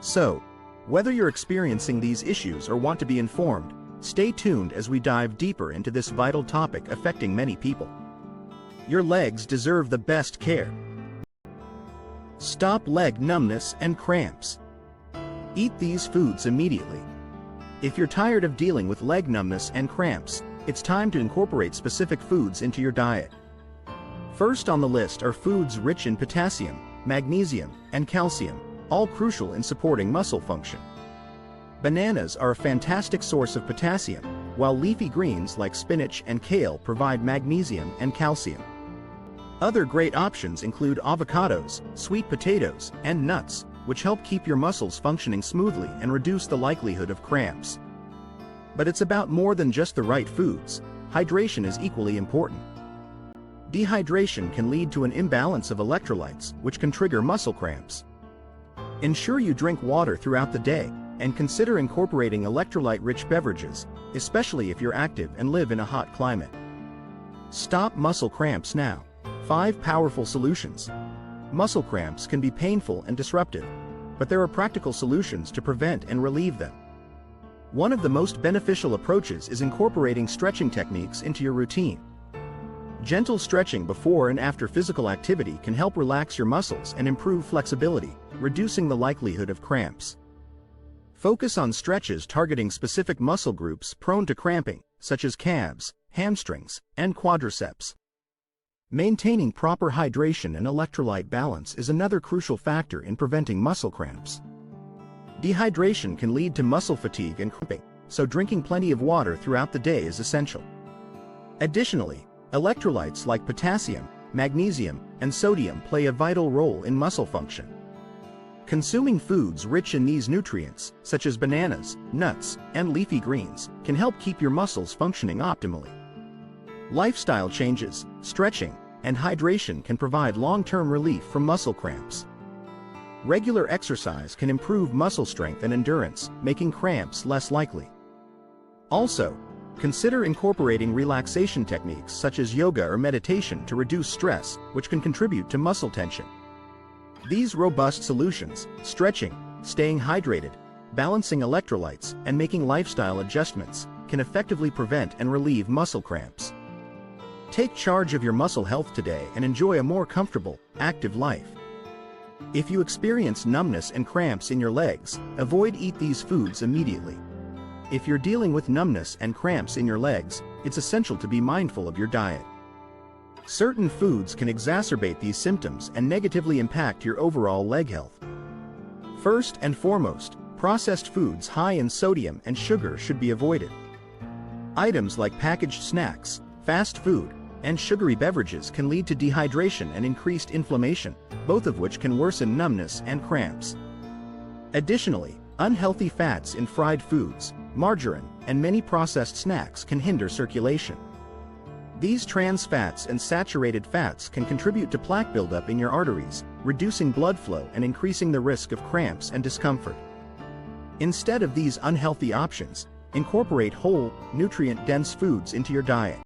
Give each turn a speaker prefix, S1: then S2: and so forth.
S1: So, whether you're experiencing these issues or want to be informed, stay tuned as we dive deeper into this vital topic affecting many people. Your legs deserve the best care. Stop leg numbness and cramps. Eat these foods immediately. If you're tired of dealing with leg numbness and cramps, it's time to incorporate specific foods into your diet. First on the list are foods rich in potassium, magnesium, and calcium, all crucial in supporting muscle function. Bananas are a fantastic source of potassium, while leafy greens like spinach and kale provide magnesium and calcium. Other great options include avocados, sweet potatoes, and nuts, which help keep your muscles functioning smoothly and reduce the likelihood of cramps. But it's about more than just the right foods. Hydration is equally important. Dehydration can lead to an imbalance of electrolytes, which can trigger muscle cramps. Ensure you drink water throughout the day, and consider incorporating electrolyte-rich beverages, especially if you're active and live in a hot climate. Stop muscle cramps now. 5 powerful solutions. Muscle cramps can be painful and disruptive, but there are practical solutions to prevent and relieve them. One of the most beneficial approaches is incorporating stretching techniques into your routine. Gentle stretching before and after physical activity can help relax your muscles and improve flexibility, reducing the likelihood of cramps. Focus on stretches targeting specific muscle groups prone to cramping, such as calves, hamstrings, and quadriceps. Maintaining proper hydration and electrolyte balance is another crucial factor in preventing muscle cramps. Dehydration can lead to muscle fatigue and cramping, so drinking plenty of water throughout the day is essential. Additionally, electrolytes like potassium, magnesium, and sodium play a vital role in muscle function. Consuming foods rich in these nutrients, such as bananas, nuts, and leafy greens, can help keep your muscles functioning optimally. Lifestyle changes, stretching, and hydration can provide long-term relief from muscle cramps. Regular exercise can improve muscle strength and endurance, making cramps less likely. Also, consider incorporating relaxation techniques such as yoga or meditation to reduce stress, which can contribute to muscle tension. These robust solutions, stretching, staying hydrated, balancing electrolytes, and making lifestyle adjustments, can effectively prevent and relieve muscle cramps. Take charge of your muscle health today and enjoy a more comfortable, active life. If you experience numbness and cramps in your legs, avoid eat these foods immediately. If you're dealing with numbness and cramps in your legs, it's essential to be mindful of your diet. Certain foods can exacerbate these symptoms and negatively impact your overall leg health. First and foremost, processed foods high in sodium and sugar should be avoided. Items like packaged snacks, fast food, and sugary beverages can lead to dehydration and increased inflammation, both of which can worsen numbness and cramps. Additionally, unhealthy fats in fried foods, margarine, and many processed snacks can hinder circulation. These trans fats and saturated fats can contribute to plaque buildup in your arteries, reducing blood flow and increasing the risk of cramps and discomfort. Instead of these unhealthy options, incorporate whole, nutrient-dense foods into your diet.